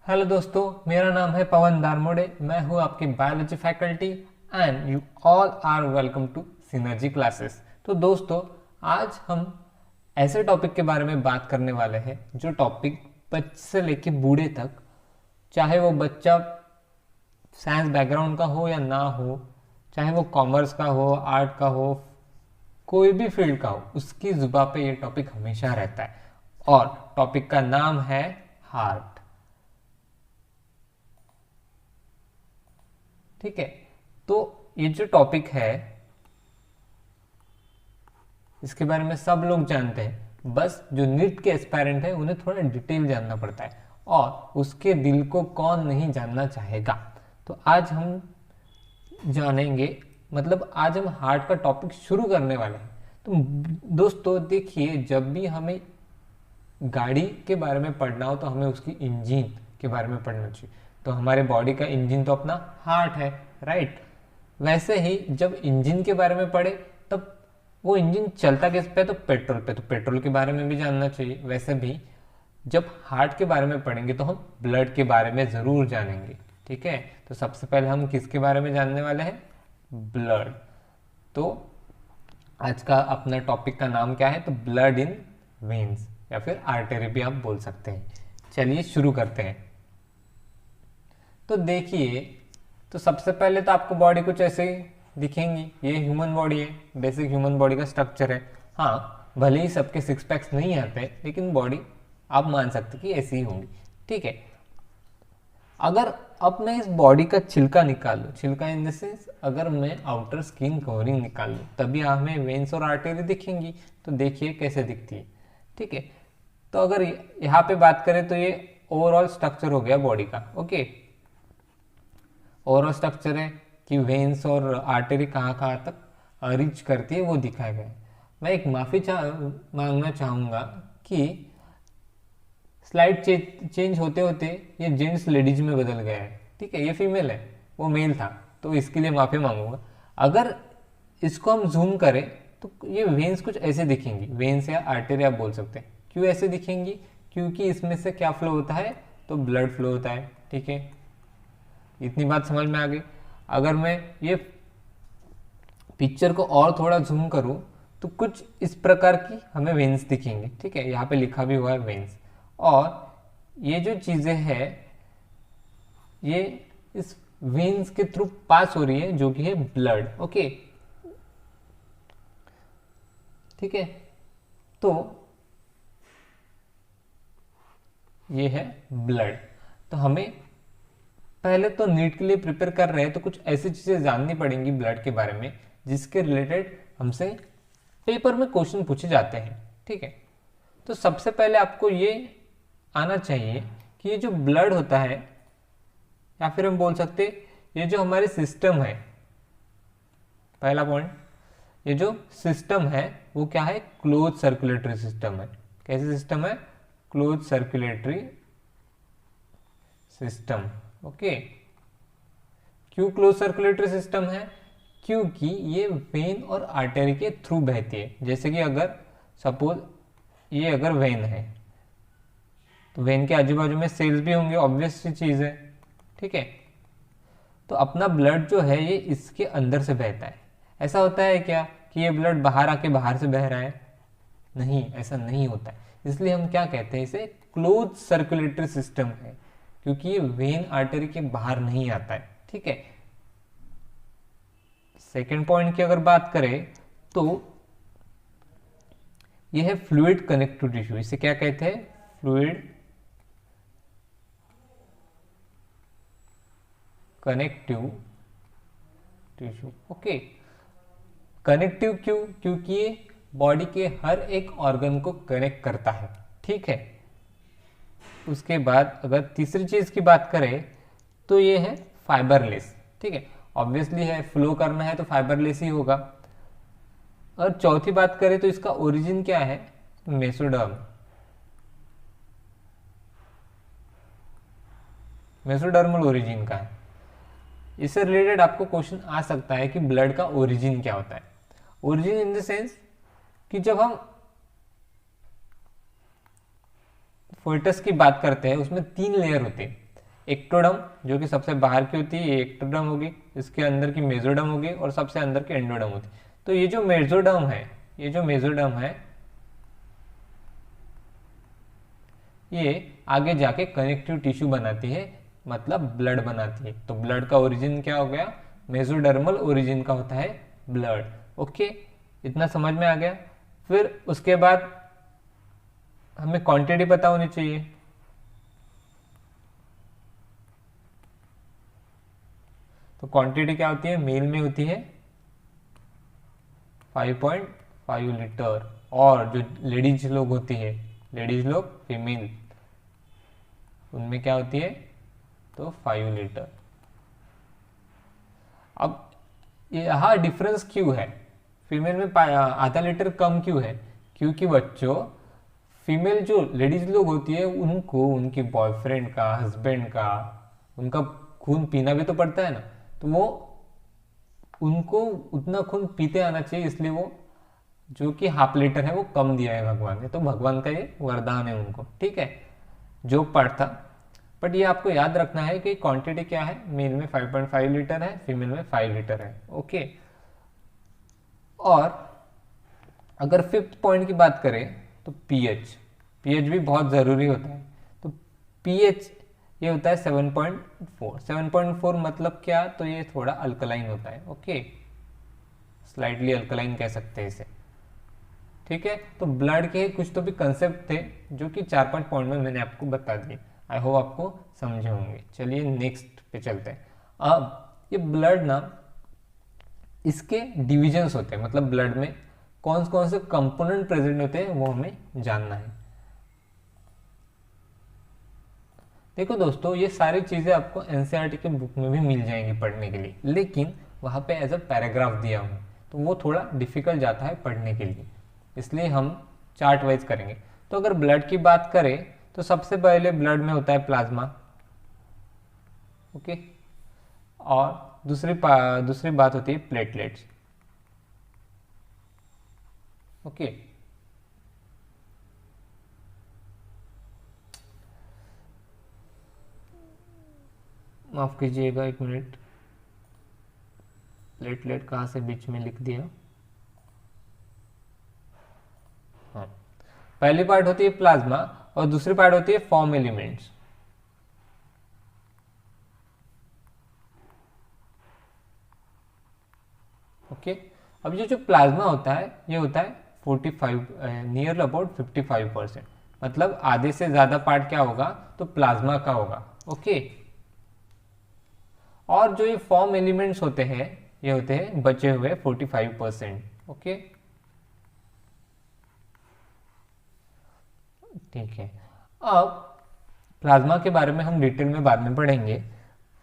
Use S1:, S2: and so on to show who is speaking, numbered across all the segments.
S1: Hello दोस्तों, मेरा नाम है पवन दारमोड़े। मैं हूं आपकी biology faculty and you all are welcome to Synergy classes. तो दोस्तों, आज हम ऐसे टॉपिक के बारे में बात करने वाले हैं जो टॉपिक बच्चे से लेके बूढ़े तक, चाहे वो बच्चा साइंस बैकग्राउंड का हो या ना हो, चाहे वो कॉमर्स का हो, आर्ट का हो, कोई भी फील्ड का हो, उसकी जुबा पे ये टॉपिक हमेशा रहता है। और टॉपिक का नाम है हार्ट। ठीक है, तो ये जो टॉपिक है इसके बारे में सब लोग जानते हैं, बस जो नीट के एस्पायरेंट है उन्हें थोड़ा डिटेल जानना पड़ता है, और उसके दिल को कौन नहीं जानना चाहेगा। तो आज हम जानेंगे, मतलब आज हम हार्ट का टॉपिक शुरू करने वाले हैं। तो दोस्तों देखिए, जब भी हमें गाड़ी के बारे में पढ़ना हो तो हमें उसकी इंजन के बारे में पढ़ना चाहिए। तो हमारे बॉडी का इंजन तो अपना हार्ट है, राइट। वैसे ही जब इंजन के बारे में पढ़े तब वो इंजन चलता किस पे, तो पेट्रोल पे, तो पेट्रोल के बारे में भी जानना चाहिए। वैसे भी जब हार्ट के बारे में पढ़ेंगे तो हम ब्लड के बारे में ज़रूर जानेंगे। ठीक है, तो सबसे पहले हम किसके बारे में जानने वाले हैं? ब्लड। तो आज का अपना टॉपिक का नाम क्या है? तो ब्लड इन वेन्स, या फिर आर्टरी भी आप बोल सकते हैं। चलिए शुरू करते हैं। तो देखिए, तो सबसे पहले तो आपको बॉडी कुछ ऐसे ही दिखेंगी। ये ह्यूमन बॉडी है, बेसिक ह्यूमन बॉडी का स्ट्रक्चर है। हाँ, भले ही सबके सिक्स पैक्स नहीं आते, लेकिन बॉडी आप मान सकते कि ऐसी ही होंगी। ठीक है, अगर अब मैं इस बॉडी का छिलका निकाल लूँ, छिलका इन द सेंस अगर मैं आउटर स्किन कवरिंग निकाल लूँ, तभी हमें वेन्स और आर्टरी दिखेंगी। तो देखिए कैसे दिखती है। ठीक है, तो अगर यहाँ पे बात करें तो ये ओवरऑल स्ट्रक्चर हो गया बॉडी का। ओके, ओवरऑल स्ट्रक्चर है कि वेन्स और आर्टरी कहाँ कहाँ तक रीच करती है वो दिखाया गया है। मैं एक माफ़ी मांगना चाहूँगा कि स्लाइड चेंज होते होते ये जेंट्स लेडीज में बदल गया है। ठीक है, ये फीमेल है, वो मेल था, तो इसके लिए माफ़ी मांगूंगा। अगर इसको हम जूम करें तो ये वेन्स कुछ ऐसे दिखेंगी, वेन्स या आर्टरी आप बोल सकते हैं। क्यों ऐसे दिखेंगी? क्योंकि इसमें से क्या फ्लो होता है? तो ब्लड फ्लो होता है। ठीक है, इतनी बात समझ में आ गई। अगर मैं ये पिक्चर को और थोड़ा जूम करूं तो कुछ इस प्रकार की हमें वेन्स दिखेंगे। ठीक है, यहाँ पे लिखा भी हुआ है वेन्स, और ये जो चीज़ें हैं ये इस वेन्स के थ्रू पास हो रही है, जो कि है ब्लड। ओके, ठीक है, तो ये है ब्लड। तो हमें पहले तो नीट के लिए प्रिपेयर कर रहे हैं तो कुछ ऐसी चीज़ें जाननी पड़ेंगी ब्लड के बारे में जिसके रिलेटेड हमसे पेपर में क्वेश्चन पूछे जाते हैं। ठीक है, तो सबसे पहले आपको ये आना चाहिए कि ये जो ब्लड होता है, या फिर हम बोल सकते ये जो हमारे सिस्टम है, पहला पॉइंट, ये जो सिस्टम है वो क्या है? क्लोज सर्कुलेटरी सिस्टम है। कैसे सिस्टम है? Close circulatory system. ओके, क्यों क्लोज सर्कुलेटरी सिस्टम है? क्योंकि ये वेन और आर्टरी के थ्रू बहती है। जैसे कि अगर सपोज ये अगर वेन है तो वेन के आजू बाजू में सेल्स भी होंगे, ऑब्वियस सी चीज़ है। ठीक है, तो अपना ब्लड जो है ये इसके अंदर से बहता है। ऐसा होता है क्या कि ये ब्लड बाहर आके बाहर से बह रहा है? नहीं, ऐसा नहीं होता है। इसलिए हम क्या कहते हैं? इसे क्लोज सर्कुलेटरी सिस्टम है, क्योंकि ये वेन आर्टरी के बाहर नहीं आता है। ठीक है, सेकेंड पॉइंट की अगर बात करें तो यह है फ्लूइड कनेक्टिव टिश्यू। इसे क्या कहते हैं? Fluid connective tissue. Okay, connective क्यों? क्योंकि ये बॉडी के हर एक ऑर्गन को कनेक्ट करता है। ठीक है, उसके बाद अगर तीसरी चीज की बात करें तो ये है फाइबरलेस। ठीक है, ऑब्वियसली है, फ्लो करना है तो फाइबरलेस ही होगा। और चौथी बात करें तो इसका ओरिजिन क्या है? मेसोडर्म। मेसोडर्मल ओरिजिन का है। इससे रिलेटेड आपको क्वेश्चन आ सकता है कि ब्लड का ओरिजिन क्या होता है। ओरिजिन इन द सेंस कि जब हम फोइटस की बात करते हैं उसमें 3 लेयर होते हैं। एक्टोडर्म जो कि सबसे बाहर की होती है, ये एक्टोडर्म होगी, इसके अंदर की मेसोडर्म होगी और सबसे अंदर की एंडोडर्म होती है। तो ये जो मेसोडर्म है, ये आगे जाके कनेक्टिव टिश्यू बनाती है, मतलब ब्लड बनाती है। तो ब्लड का ओरिजिन क्या हो गया, मेसोडर्मल ओरिजिन का होता है ब्लड। ओके, इतना समझ में आ गया। फिर उसके बाद हमें क्वांटिटी पता होनी चाहिए। तो क्वांटिटी क्या होती है, मेल में होती है 5.5 लीटर, और जो लेडीज लोग होती है, लेडीज लोग फीमेल, उनमें क्या होती है, तो 5 लीटर। अब यहाँ डिफरेंस क्यों है, फीमेल में आधा लीटर कम क्यों है, क्योंकि बच्चों फीमेल जो लेडीज लोग होती है उनको उनके बॉयफ्रेंड का, हस्बैंड का, उनका खून पीना भी तो पड़ता है ना, तो वो उनको उतना खून पीते आना चाहिए, इसलिए वो जो कि हाफ लीटर है वो कम दिया है भगवान ने। तो भगवान का ये वरदान है उनको, ठीक है, जो पार्ट था। बट ये आपको याद रखना है कि क्वांटिटी क्या है, मेल में 5.5 लीटर है, फीमेल में 5 लीटर है। ओके, और अगर फिफ्थ पॉइंट की बात करें तो पीएच, पीएच भी बहुत ज़रूरी होता है। तो पीएच ये होता है 7.4। 7.4 मतलब क्या, तो ये थोड़ा अल्कलाइन होता है। ओके, स्लाइटली अल्कलाइन कह सकते हैं इसे, ठीक है। तो ब्लड के कुछ तो भी कंसेप्ट थे जो कि 4-5 पॉइंट में मैंने आपको बता दिए, आई होप आपको समझे होंगे। चलिए नेक्स्ट पे चलते हैं। अब ये ब्लड ना, इसके डिविजन्स होते हैं, मतलब ब्लड में कौन कौन से कंपोनेंट प्रेजेंट होते हैं वो हमें जानना है। देखो दोस्तों, ये सारी चीज़ें आपको एनसीईआरटी के बुक में भी मिल जाएंगी पढ़ने के लिए, लेकिन वहाँ पे एज अ पैराग्राफ दिया हूँ तो वो थोड़ा डिफिकल्ट जाता है पढ़ने के लिए, इसलिए हम चार्ट वाइज करेंगे। तो अगर ब्लड की बात करें तो सबसे पहले ब्लड में होता है प्लाज्मा, ओके, और दूसरी बात होती है प्लेटलेट्स। ओके, माफ कीजिएगा, एक मिनट, प्लेटलेट कहाँ से बीच में लिख दिया। हाँ, पहली पार्ट होती है प्लाज्मा और दूसरी पार्ट होती है फॉर्म एलिमेंट्स। ओके, अब ये जो प्लाज्मा होता है ये होता है 45 नियर अबाउट 55%, मतलब आधे से ज्यादा पार्ट क्या होगा, तो प्लाज्मा का होगा। ओके, और जो ये फॉर्म एलिमेंट्स होते हैं ये होते हैं बचे हुए 45%। ओके, ठीक है। अब प्लाज्मा के बारे में हम डिटेल में बाद में पढ़ेंगे।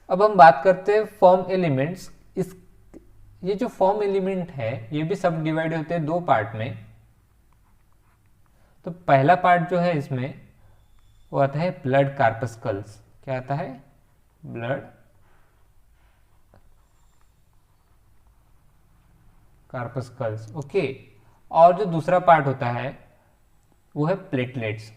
S1: अब हम बात करते हैं फॉर्म एलिमेंट्स। इस ये जो फॉर्म एलिमेंट है ये भी सब डिवाइड होते हैं दो पार्ट में। तो पहला पार्ट जो है इसमें वो आता है ब्लड कार्पस्कल्स। क्या आता है, ब्लड कार्पस्कल्स। ओके, और जो दूसरा पार्ट होता है वो है प्लेटलेट्स।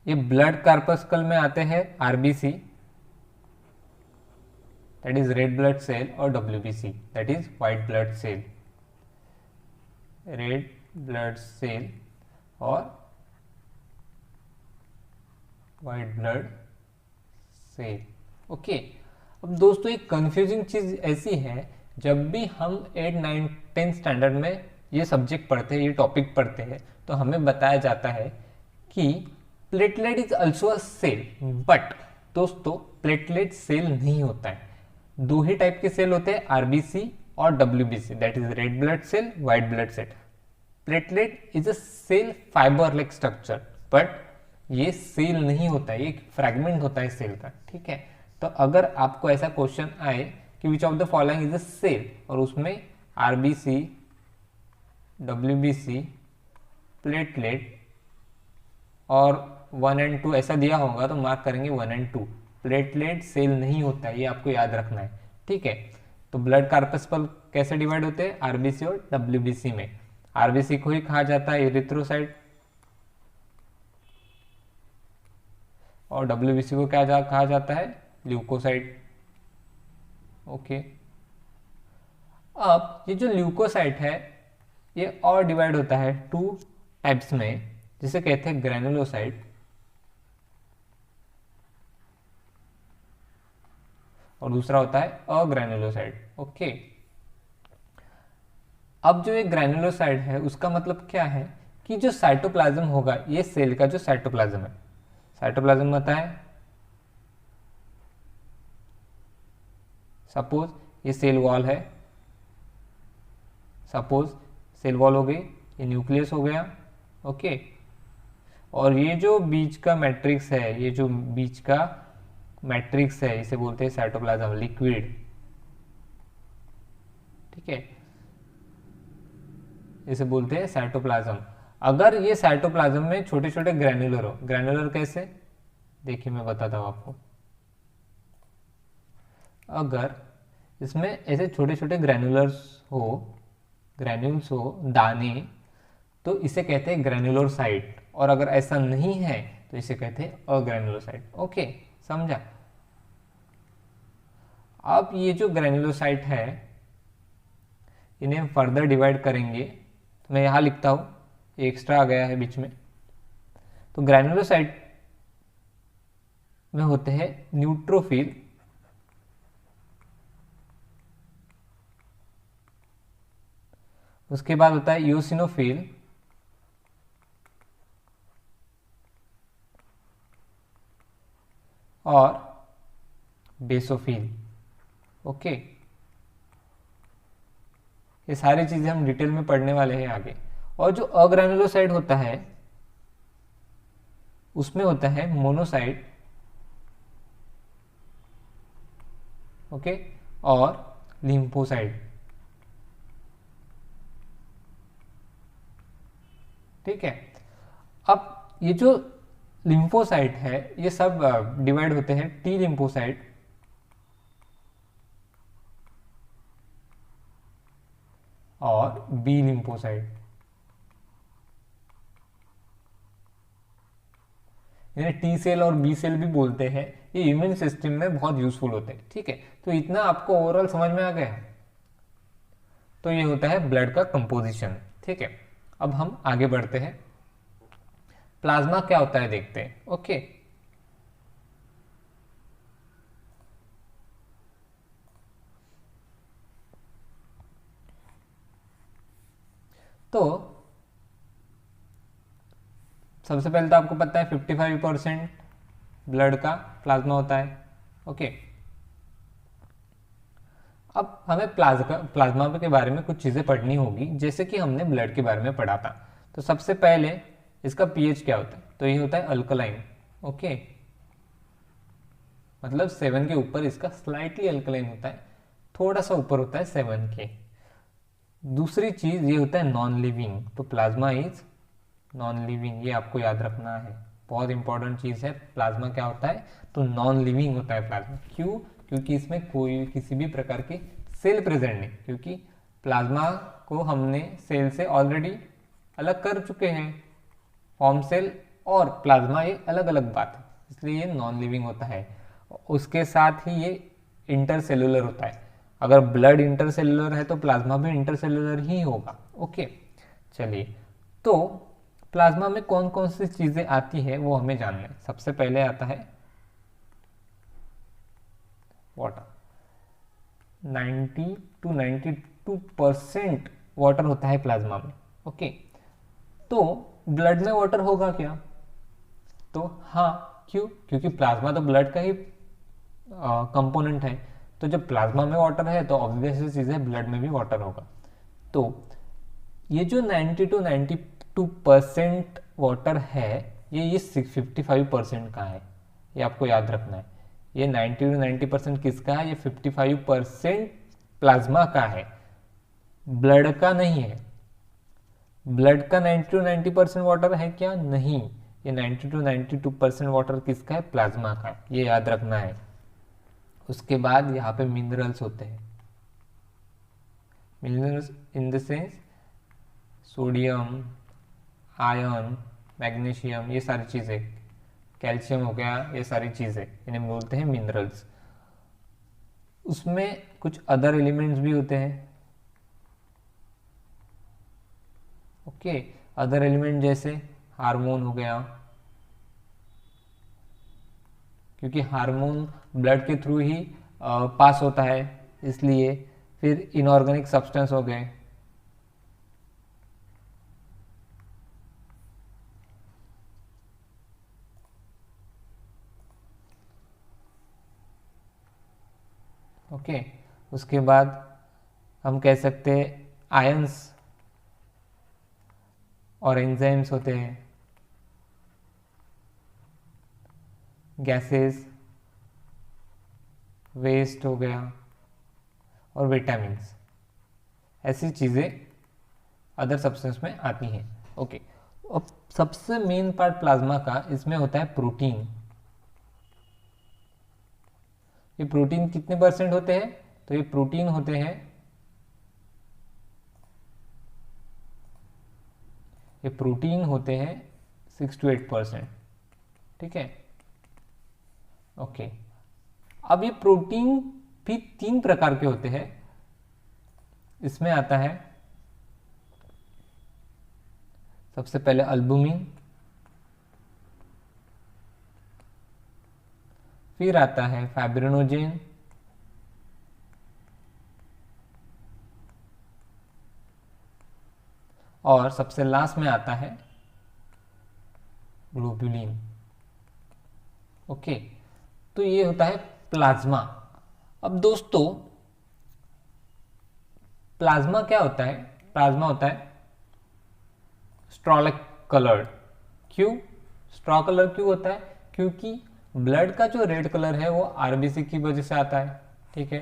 S1: ये ब्लड कार्पस्कल में आते हैं RBC, that is red blood cell, और WBC, that is white blood cell. Red blood cell और व्हाइट ब्लड सेल। ओके, अब दोस्तों एक कंफ्यूजिंग चीज ऐसी है, जब भी हम 8, 9, 10 स्टैंडर्ड में ये सब्जेक्ट पढ़ते हैं, ये टॉपिक पढ़ते हैं, तो हमें बताया जाता है कि platelet is also a cell. But दोस्तों प्लेटलेट सेल नहीं होता है, दो ही टाइप के सेल होते हैं, आरबीसी और WBC, that is red blood cell, white blood cell. Platelet is a cell fibre like structure, but ये सेल नहीं होता है, ये एक फ्रैगमेंट होता है सेल का, ठीक है। तो अगर आपको ऐसा क्वेश्चन आए कि which of the following is a cell, और उसमें आरबीसी, डब्ल्यूबीसी, प्लेटलेट और 1 और 2 ऐसा दिया होगा तो मार्क करेंगे 1 और 2। प्लेटलेट सेल नहीं होता है, ये आपको याद रखना है, ठीक है। तो ब्लड कार्पस्कल कैसे डिवाइड होते हैं, आरबीसी और डब्ल्यूबीसी में। आरबीसी को ही कहा जाता है एरिथ्रोसाइट, और WBC को क्या कहा जाता है, ल्यूकोसाइट। ओके, अब ये जो ल्यूकोसाइट है ये और डिवाइड होता है 2 टाइप्स में, जिसे कहते हैं ग्रैनुलोसाइट और दूसरा होता है अग्रैनुलोसाइट। ओके, अब जो एक ग्रैनुलोसाइट है उसका मतलब क्या है कि जो साइटोप्लाज्म होगा, ये सेल का जो साइटोप्लाज्म है, साइटोप्लाज्म होता है, सपोज ये सेल वॉल है, सपोज सेल वॉल हो गई, ये न्यूक्लियस हो गया। ओके, और ये जो बीच का मैट्रिक्स है, ये जो बीच का मैट्रिक्स है इसे बोलते हैं साइटोप्लाज्म, लिक्विड। ठीक है, इसे बोलते हैं साइटोप्लाज्म। अगर ये साइटोप्लाज्म में छोटे छोटे ग्रैन्युलर हो, ग्रैन्युलर कैसे, देखिए मैं बताता हूं आपको। अगर इसमें ऐसे छोटे छोटे ग्रैन्युलर्स हो, ग्रैन्यूल्स हो, दाने, तो इसे कहते हैं ग्रैन्युलोसाइट। और अगर ऐसा नहीं है तो इसे कहते हैं अग्रैन्युलोसाइट। ओके, समझा। अब ये जो ग्रैन्युलोसाइट है इन्हें हम फर्दर डिवाइड करेंगे, तो मैं यहाँ लिखता हूँ, एक्स्ट्रा आ गया है बीच में। तो ग्रैन्युलोसाइट में होते हैं न्यूट्रोफिल, उसके बाद होता है यूसिनोफिल, और बेसोफिल। ओके, ये सारी चीजें हम डिटेल में पढ़ने वाले हैं आगे। और जो अग्रैनुलोसाइट होता है उसमें होता है मोनोसाइट, ओके, और लिम्फोसाइट। ठीक है, अब ये जो लिम्फोसाइट है ये सब डिवाइड होते हैं टी लिम्फोसाइट और बी लिम्फोसाइट। इन्हें टी सेल और बी सेल भी बोलते हैं। ये इम्यून सिस्टम में बहुत यूजफुल होते हैं। ठीक है, तो इतना आपको ओवरऑल समझ में आ गया। तो ये होता है ब्लड का कंपोजिशन। ठीक है, अब हम आगे बढ़ते हैं, प्लाज्मा क्या होता है देखते हैं। ओके, तो सबसे पहले तो आपको पता है 55% ब्लड का प्लाज्मा होता है। ओके, अब हमें प्लाज्मा के बारे में कुछ चीज़ें पढ़नी होगी, जैसे कि हमने ब्लड के बारे में पढ़ा था। तो सबसे पहले इसका पीएच क्या होता है, तो ये होता है अल्कलाइन। ओके, मतलब 7 के ऊपर इसका स्लाइटली अल्कलाइन होता है, थोड़ा सा ऊपर होता है 7 के। दूसरी चीज़ ये होता है नॉन लिविंग, तो प्लाज्मा इज नॉन लिविंग, ये आपको याद रखना है, बहुत इंपॉर्टेंट चीज़ है। प्लाज्मा क्या होता है, तो नॉन लिविंग होता है प्लाज्मा। क्यों, क्योंकि इसमें कोई किसी भी प्रकार के सेल प्रेजेंट नहीं, क्योंकि प्लाज्मा को हमने सेल से ऑलरेडी अलग कर चुके हैं। फॉर्म सेल और प्लाज्मा ये अलग अलग बात है, इसलिए ये नॉन लिविंग होता है। उसके साथ ही ये इंटरसेलुलर होता है। अगर ब्लड इंटरसेलुलर है तो प्लाज्मा भी इंटरसेलुलर ही होगा। ओके, चलिए, तो प्लाज्मा में कौन कौन सी चीजें आती है वो हमें जानना है। सबसे पहले आता है वाटर। 90 to 92% वाटर होता है प्लाज्मा में। ओके, तो ब्लड में वाटर होगा क्या, तो हाँ, क्यों, क्योंकि प्लाज्मा तो ब्लड का ही कंपोनेंट है। तो जब प्लाज्मा में वाटर है तो ऑब्वियस चीज है ब्लड में भी वाटर होगा। तो ये जो 90 to 92% वाटर है, ये 55% का है, ये आपको याद रखना है। ये 90 to 90% किसका है, ये 55% प्लाज्मा का है, ब्लड का नहीं है। ब्लड का 90 to 90% वाटर है क्या, नहीं, ये 90 to 92% वाटर किसका है, प्लाज्मा का, ये याद रखना है। उसके बाद यहाँ पे मिनरल्स होते हैं, minerals in the sense sodium, iron, magnesium, ये सारी चीज़ें। कैल्शियम हो गया, ये सारी चीज़ें इन्हें बोलते हैं मिनरल्स। उसमें कुछ अदर एलिमेंट्स भी होते हैं। ओके, अदर एलिमेंट जैसे हार्मोन हो गया, क्योंकि हार्मोन ब्लड के थ्रू ही पास होता है, इसलिए। फिर इनऑर्गेनिक सब्सटेंस हो गए, ओके। उसके बाद हम कह सकते हैं आयंस और एंजाइम्स होते हैं, गैसेस, वेस्ट हो गया और विटामिन्स, ऐसी चीज़ें अदर सब्सटेंस में आती हैं। ओके, अब सबसे मेन पार्ट प्लाज्मा का इसमें होता है प्रोटीन। ये प्रोटीन कितने परसेंट होते हैं? तो ये प्रोटीन होते हैं, ये प्रोटीन होते हैं 6 to 8%। ठीक है, ओके। अब ये प्रोटीन भी 3 प्रकार के होते हैं। इसमें आता है सबसे पहले अल्बुमिन, फिर आता है फाइब्रिनोजेन, और सबसे लास्ट में आता है ग्लोबुलिन। ओके, तो ये होता है प्लाज्मा। अब दोस्तों, प्लाज्मा क्या होता है? प्लाज्मा होता है स्ट्रॉ कलर्ड। क्यों स्ट्रॉ कलर क्यों होता है? क्योंकि ब्लड का जो रेड कलर है वो आरबीसी की वजह से आता है। ठीक है,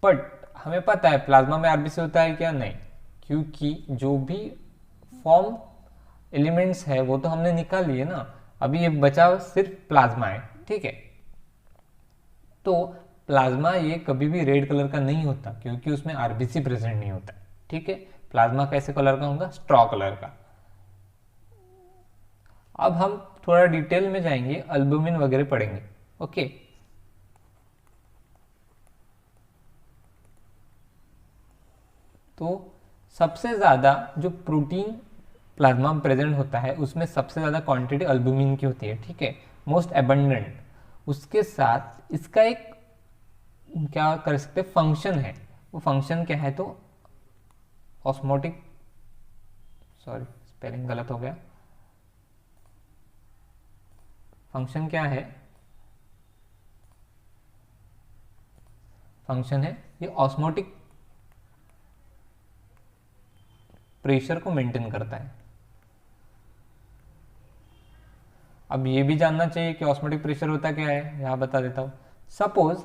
S1: बट हमें पता है प्लाज्मा में आरबीसी होता है क्या? नहीं, क्योंकि जो भी फॉर्म एलिमेंट्स है वो तो हमने निकाल लिए ना, अभी ये बचा सिर्फ प्लाज्मा है। ठीक है, तो प्लाज्मा ये कभी भी रेड कलर का नहीं होता क्योंकि उसमें आरबीसी प्रेजेंट नहीं होता। ठीक है, प्लाज्मा कैसे कलर का होगा? स्ट्रॉ कलर का। अब हम थोड़ा डिटेल में जाएंगे, अल्बुमिन वगैरह पढ़ेंगे। ओके, तो सबसे ज़्यादा जो प्रोटीन प्लाज्मा में प्रेजेंट होता है उसमें सबसे ज़्यादा क्वांटिटी अल्बुमिन की होती है। ठीक है, मोस्ट एबंडेंट। उसके साथ इसका एक क्या कर सकते फंक्शन है, वो फंक्शन क्या है? तो ऑस्मोटिक, सॉरी स्पेलिंग गलत हो गया, फंक्शन क्या है? फंक्शन है ये ऑस्मोटिक प्रेशर को मेंटेन करता है। अब ये भी जानना चाहिए कि ऑस्मोटिक प्रेशर होता क्या है, यहां बता देता हूं। सपोज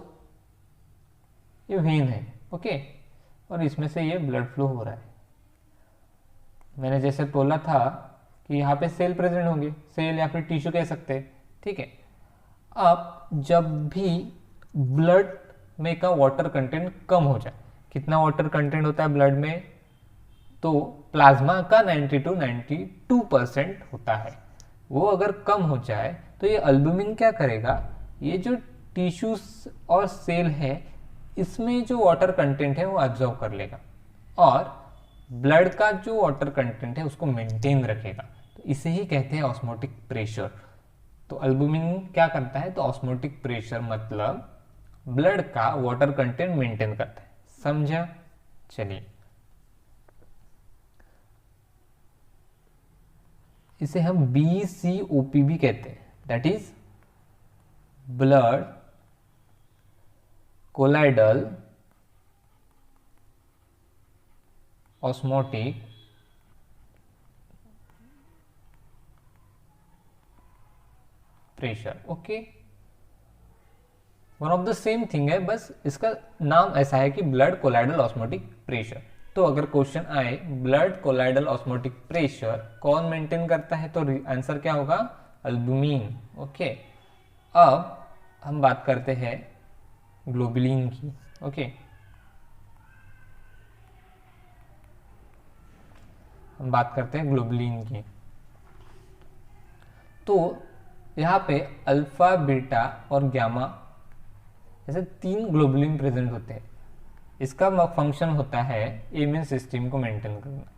S1: ये वेन है, ओके, और इसमें से ये ब्लड फ्लो हो रहा है। मैंने जैसे बोला था कि यहाँ पे सेल प्रेजेंट होंगे, सेल या फिर टिश्यू कह सकते हैं। ठीक है, अब जब भी ब्लड में का वाटर कंटेंट कम हो जाए, कितना वाटर कंटेंट होता है ब्लड में? तो प्लाज्मा का 90 to 92% होता है। वो अगर कम हो जाए तो ये अल्बुमिन क्या करेगा? ये जो टिश्यूज और सेल है इसमें जो वाटर कंटेंट है वो एब्जॉर्ब कर लेगा और ब्लड का जो वाटर कंटेंट है उसको मेंटेन रखेगा। तो इसे ही कहते हैं ऑस्मोटिक प्रेशर। तो अल्बुमिन क्या करता है? तो ऑस्मोटिक प्रेशर मतलब ब्लड का वाटर कंटेंट मेंटेन करता है। समझा? चलिए, इसे हम BCOP भी कहते हैं, that is blood colloidal osmotic pressure. Okay, one of the same thing है, बस इसका नाम ऐसा है कि ब्लड कोलाइडल ऑस्मोटिक प्रेशर। तो अगर क्वेश्चन आए ब्लड कोलाइडल ऑस्मोटिक प्रेशर कौन मेंटेन करता है, तो आंसर क्या होगा? अल्बुमिन। ओके, अब हम बात करते हैं ग्लोबुलिन की। ओके, हम बात करते हैं ग्लोबुलिन की। तो यहाँ पे अल्फा, बीटा और गामा ऐसे 3 ग्लोबुलिन प्रेजेंट होते हैं। इसका फंक्शन होता है इम्यून सिस्टम को मेंटेन करना।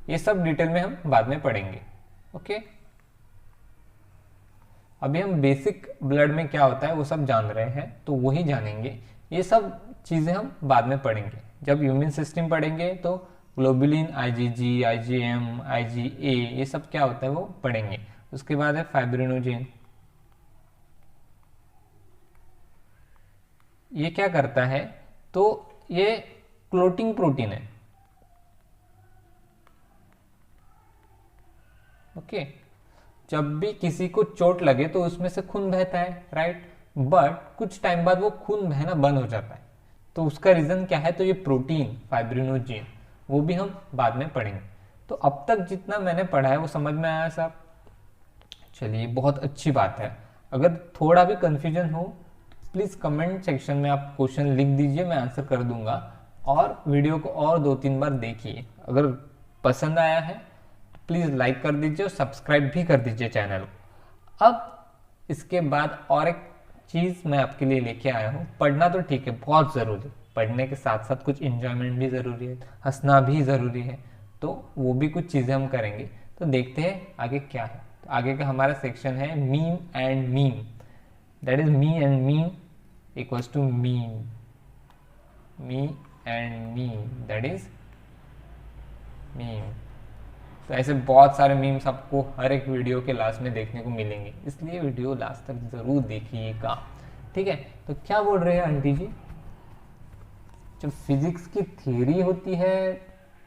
S1: ये सब डिटेल में हम बाद में पढ़ेंगे। ओके, अभी हम बेसिक ब्लड में क्या होता है वो सब जान रहे हैं, तो वही जानेंगे। ये सब चीज़ें हम बाद में पढ़ेंगे। जब इम्यून सिस्टम पढ़ेंगे तो ग्लोबुलिन, आईजीजी, आईजीएम, आईजीए, ये सब क्या होता है वो पढ़ेंगे। उसके बाद है फाइब्रिनोजेन। ये क्या करता है, तो ये क्लोटिंग प्रोटीन है। ओके, जब भी किसी को चोट लगे तो उसमें से खून बहता है, राइट, बट कुछ टाइम बाद वो खून बहना बंद हो जाता है। तो उसका रीजन क्या है, तो ये प्रोटीन फाइब्रिनोजेन, वो भी हम बाद में पढ़ेंगे। तो अब तक जितना मैंने पढ़ा है वो समझ में आया सब? चलिए, बहुत अच्छी बात है। अगर थोड़ा भी कंफ्यूजन हो प्लीज़ कमेंट सेक्शन में आप क्वेश्चन लिख दीजिए, मैं आंसर कर दूंगा। और वीडियो को और 2-3 बार देखिए। अगर पसंद आया है तो प्लीज़ लाइक कर दीजिए और सब्सक्राइब भी कर दीजिए चैनल को। अब इसके बाद और एक चीज़ मैं आपके लिए लेके आया हूँ। पढ़ना तो ठीक है, बहुत ज़रूरी, पढ़ने के साथ साथ कुछ इंजॉयमेंट भी ज़रूरी है, हंसना भी ज़रूरी है, तो वो भी कुछ चीज़ें हम करेंगे। तो देखते हैं आगे क्या है। तो आगे का हमारा सेक्शन है meme and meme, that is me and meme equals to meme, me and meme that is meme. तो ऐसे बहुत सारे मीम्स आपको हर एक वीडियो के लास्ट में देखने को मिलेंगे, इसलिए वीडियो लास्ट तक जरूर देखिएगा, ठीक है। तो क्या बोल रहे हैं आंटी जी, जब फिजिक्स की थ्योरी होती है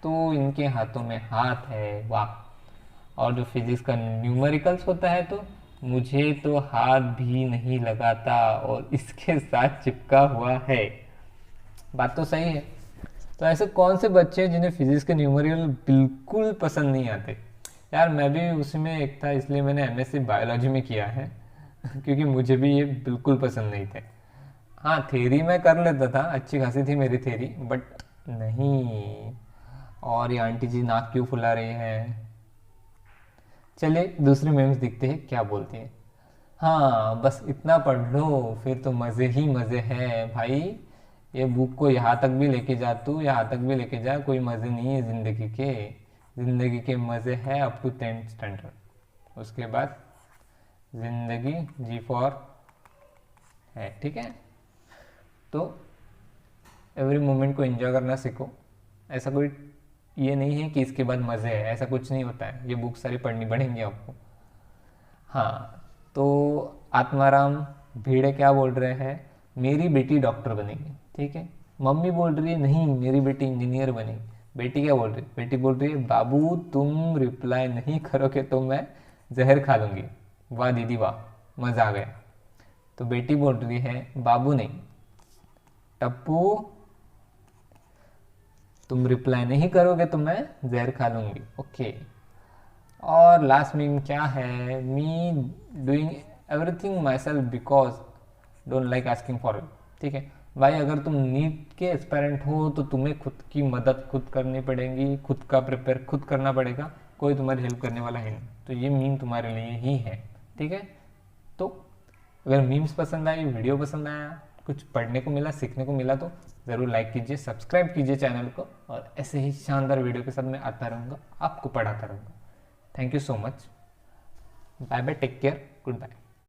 S1: तो इनके हाथों में हाथ है, वाह। और जो फिजिक्स का न्यूमेरिकल्स होता है तो मुझे तो हाथ भी नहीं लगाता और इसके साथ चिपका हुआ है। बात तो सही है। तो ऐसे कौन से बच्चे हैं जिन्हें फिजिक्स के न्यूमेरिकल बिल्कुल पसंद नहीं आते? यार मैं भी उसमें एक था, इसलिए मैंने एमएससी बायोलॉजी में किया है क्योंकि मुझे भी ये बिल्कुल पसंद नहीं थे। हाँ, थ्योरी मैं कर लेता था, अच्छी खासी थी मेरी थ्योरी, बट नहीं। और ये आंटी जी नाक क्यों फुला रही है? चलिए दूसरी मेम्स दिखते हैं क्या बोलती है। हाँ, बस इतना पढ़ लो फिर तो मज़े ही मज़े हैं भाई। ये बुक को यहाँ तक भी लेके जा, तू यहाँ तक भी लेके जा, कोई मज़े नहीं है ज़िंदगी के। ज़िंदगी के मज़े है अप टू 10th स्टैंडर्ड, उसके बाद ज़िंदगी जी फॉर है, ठीक है। तो एवरी मोमेंट को एंजॉय करना सीखो। ऐसा कोई ये नहीं है कि इसके बाद मज़े है, ऐसा कुछ नहीं होता है। ये बुक सारी पढ़नी पड़ेंगी आपको। हाँ, तो आत्माराम भिड़े क्या बोल रहे हैं, मेरी बेटी डॉक्टर बनेगी, ठीक है। मम्मी बोल रही है नहीं मेरी बेटी इंजीनियर बनेगी। बेटी क्या बोल रही है, बेटी बोल रही है बाबू तुम रिप्लाई नहीं करोगे तो मैं जहर खा लूँगी। वाह दीदी वाह, मज़ा आ गया। तो बेटी बोल रही है बाबू नहीं टप्पू, तुम रिप्लाई नहीं करोगे तो मैं जहर खा लूँगी। ओके, और लास्ट मीम क्या है, me doing everything my self because don't like asking for it, ठीक है भाई। अगर तुम नीट के एस्पायरेंट हो तो तुम्हें खुद की मदद खुद करनी पड़ेगी, खुद का प्रिपेयर खुद करना पड़ेगा, कोई तुम्हारी हेल्प करने वाला है नहीं। तो ये मीम तुम्हारे लिए ही है, ठीक है। तो अगर मीम्स पसंद आई, वीडियो पसंद आया, कुछ पढ़ने को मिला, सीखने को मिला, तो ज़रूर लाइक कीजिए, सब्सक्राइब कीजिए चैनल को, और ऐसे ही शानदार वीडियो के साथ मैं आता रहूँगा, आपको पढ़ाता रहूँगा। Thank you so much, bye bye, take care, good bye.